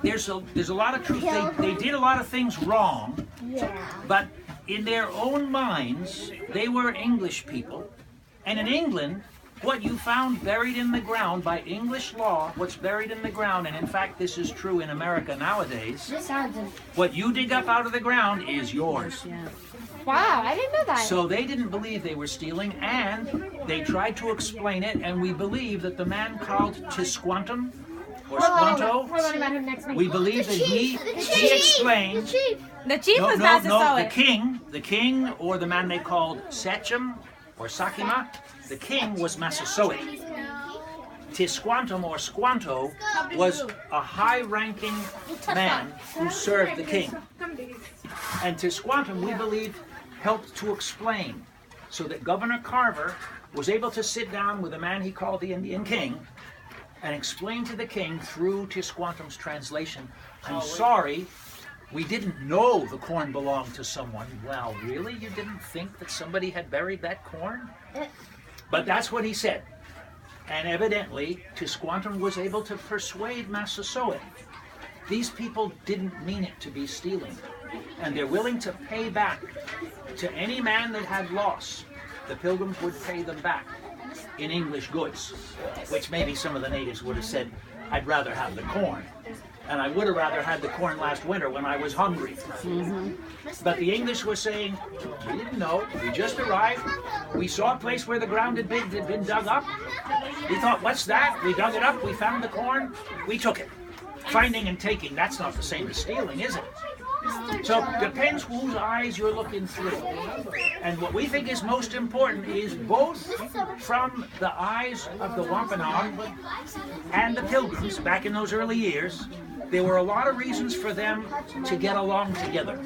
there's a lot of truth. They did a lot of things wrong, but in their own minds, they were English people. And in England, what you found buried in the ground by English law, what's buried in the ground, and in fact this is true in America nowadays, what you dig up out of the ground is yours. Wow, I didn't know that. So they didn't believe they were stealing, and they tried to explain it, and we believe that the man called Tisquantum, or Squanto, we believe that he explained... The chief was Massasoit. The king, or the man they called Sechem, or Sakima, the king was Massasoit. Tisquantum, or Squanto, was a high-ranking man who served the king. And Tisquantum, we believe, helped to explain, so that Governor Carver was able to sit down with a man he called the Indian king and explain to the king through Tisquantum's translation, I'm sorry, we didn't know the corn belonged to someone. Well, really? You didn't think that somebody had buried that corn? But that's what he said. And evidently, Tisquantum was able to persuade Massasoit. These people didn't mean it to be stealing. And they're willing to pay back to any man that had loss. The Pilgrims would pay them back in English goods, which maybe some of the natives would have said, I'd rather have the corn. And I would have rather had the corn last winter when I was hungry. But the English were saying, we didn't know, we just arrived. We saw a place where the ground had been dug up. We thought, what's that? We dug it up, we found the corn, we took it. Finding and taking, that's not the same as stealing, is it? So it depends whose eyes you're looking through. And what we think is most important is both from the eyes of the Wampanoag and the Pilgrims back in those early years, there were a lot of reasons for them to get along together.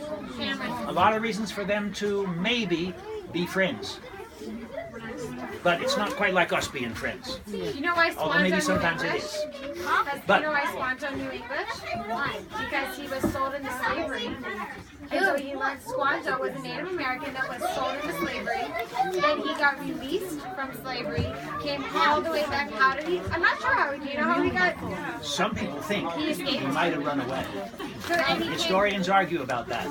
A lot of reasons for them to maybe be friends. But it's not quite like us being friends. You know why Although maybe sometimes it is. But you know why Squanto knew English? Because he was sold into slavery. And so he learned Squanto was a Native American that was sold into slavery. Then he got released from slavery, came all the way back. How did he? I'm not sure how. Do you know how he got? Some people think he might have run away. So, and he Historians argue about that.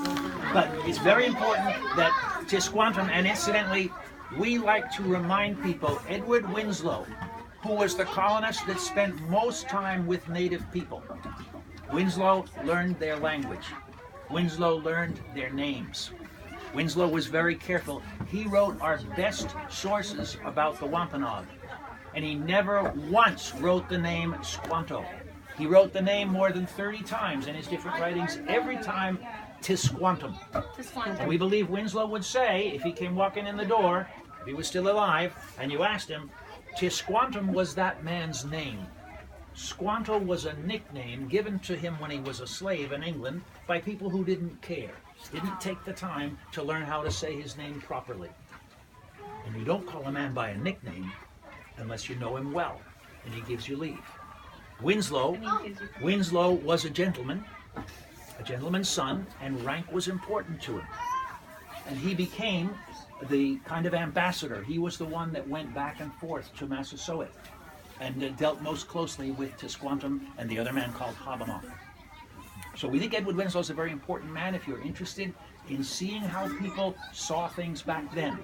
But it's very important that Tisquantum, and incidentally, we like to remind people, Edward Winslow, who was the colonist that spent most time with native people. Winslow learned their language. Winslow learned their names. Winslow was very careful. He wrote our best sources about the Wampanoag. And he never once wrote the name Squanto. He wrote the name more than 30 times in his different writings, every time Tisquantum. And we believe Winslow would say, if he came walking in the door, if he was still alive, and you asked him, Tisquantum was that man's name. Squanto was a nickname given to him when he was a slave in England by people who didn't care, didn't take the time to learn how to say his name properly. And you don't call a man by a nickname unless you know him well, and he gives you leave. Winslow was a gentleman's son, and rank was important to him. And he became the kind of ambassador. He was the one that went back and forth to Massasoit and dealt most closely with Tisquantum and the other man called Hobbamock. So we think Edward Winslow is a very important man if you're interested in seeing how people saw things back then.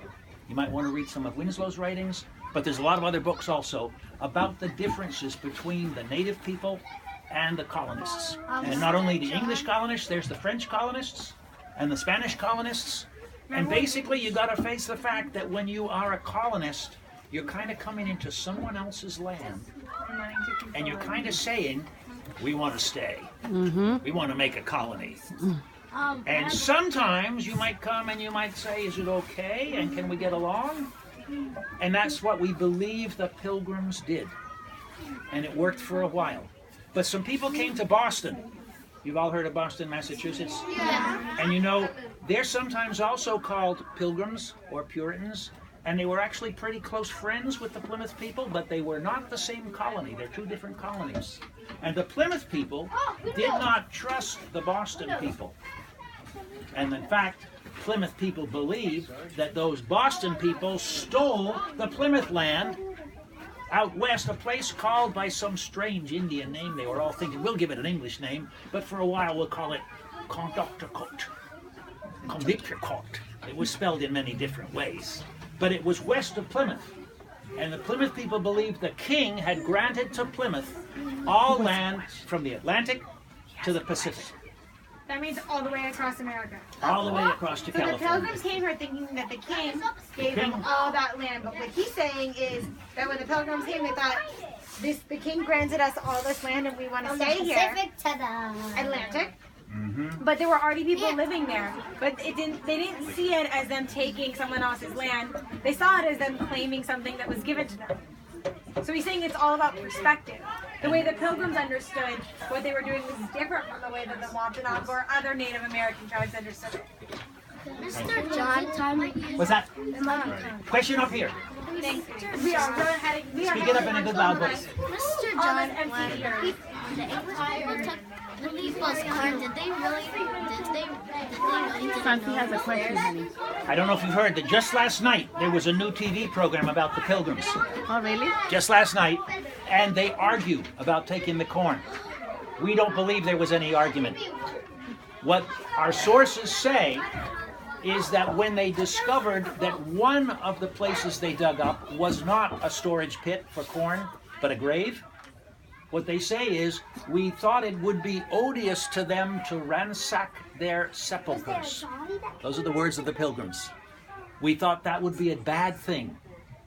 You might want to read some of Winslow's writings, but there's a lot of other books also about the differences between the native people and the colonists. And not only the English colonists, there's the French colonists and the Spanish colonists. And basically you got to face the fact that when you are a colonist, you're kind of coming into someone else's land, and you're kind of saying, we want to stay. We want to make a colony. And sometimes you might come and you might say, is it okay? And can we get along? And that's what we believe the Pilgrims did. And it worked for a while. But some people came to Boston. You've all heard of Boston, Massachusetts? Yeah. And you know, they're sometimes also called Pilgrims or Puritans. And they were actually pretty close friends with the Plymouth people, but they were not the same colony. They're two different colonies. And the Plymouth people did not trust the Boston people. And in fact, Plymouth people believe that those Boston people stole the Plymouth land out west, a place called by some strange Indian name. They were all thinking, we'll give it an English name, but for a while we'll call it Conductorcourt. Conductorcourt. It was spelled in many different ways. But it was west of Plymouth. And the Plymouth people believed the king had granted to Plymouth all land from the Atlantic to the Pacific. That means all the way across America. All the way across to So the California. Pilgrims came here thinking that the king gave them all that land. But what he's saying is that when the Pilgrims came, they thought, the king granted us all this land and we want to stay here. Pacific to the Atlantic. But there were already people living there. But they didn't see it as them taking someone else's land. They saw it as them claiming something that was given to them. So he's saying it's all about perspective. The way the Pilgrims understood what they were doing was different from the way that the Wampanoag or other Native American tribes understood it. Mr. John. What's that? Question up here. We are heading. Speak it up in a good loud voice. Mr. John, when the English people took the people's corn, did they really Frankie has a question, honey. I don't know if you've heard that just last night there was a new TV program about the Pilgrims. Oh, really? Just last night, and they argue about taking the corn. We don't believe there was any argument. What our sources say is that when they discovered that one of the places they dug up was not a storage pit for corn, but a grave, what they say is, we thought it would be odious to them to ransack their sepulchres. Those are the words of the Pilgrims. We thought that would be a bad thing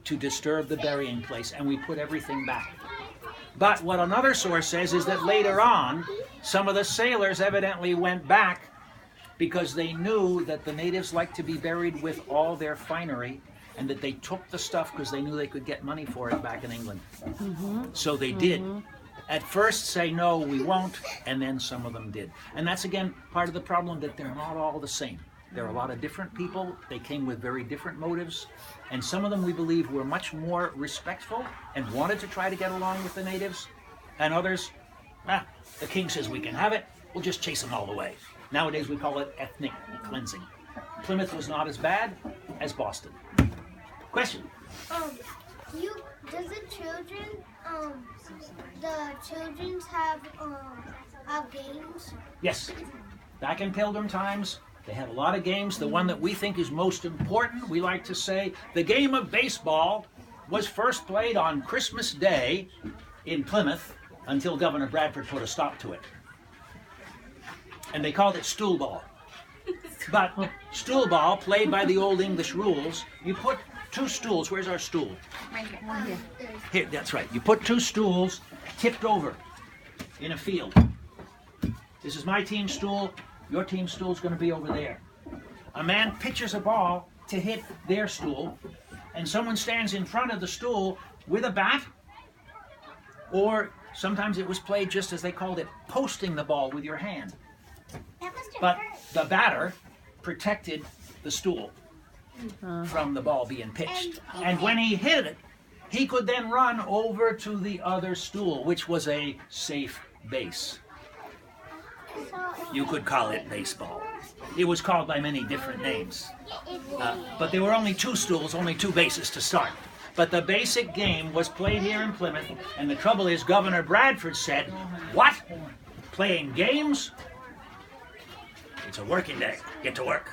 to disturb the burying place, and we put everything back. But what another source says is that later on, some of the sailors evidently went back because they knew that the natives liked to be buried with all their finery, and that they took the stuff because they knew they could get money for it back in England. So they did. At first say, no, we won't, and then some of them did. And that's, again, part of the problem, that they're not all the same. There are a lot of different people. They came with very different motives. And some of them, we believe, were much more respectful and wanted to try to get along with the natives. And others, the king says we can have it, we'll just chase them all away. Nowadays, we call it ethnic cleansing. Plymouth was not as bad as Boston. Question? Does the children have games? Yes. Back in Pilgrim times, they had a lot of games. The one that we think is most important, we like to say, the game of baseball was first played on Christmas Day in Plymouth until Governor Bradford put a stop to it. And they called it stool ball. But stool ball, played by the old English rules, you put two stools. Where's our stool? Right here. Here, that's right. You put two stools tipped over in a field. This is my team stool. Your team stool is going to be over there. A man pitches a ball to hit their stool, and someone stands in front of the stool with a bat, or sometimes it was played just as they called it, posting the ball with your hand. But the batter protected the stool from the ball being pitched. And when he hit it, he could then run over to the other stool, which was a safe base. You could call it baseball. It was called by many different names. But there were only two stools, only two bases to start. But the basic game was played here in Plymouth, and the trouble is Governor Bradford said, "What? Playing games? It's a working day. Get to work."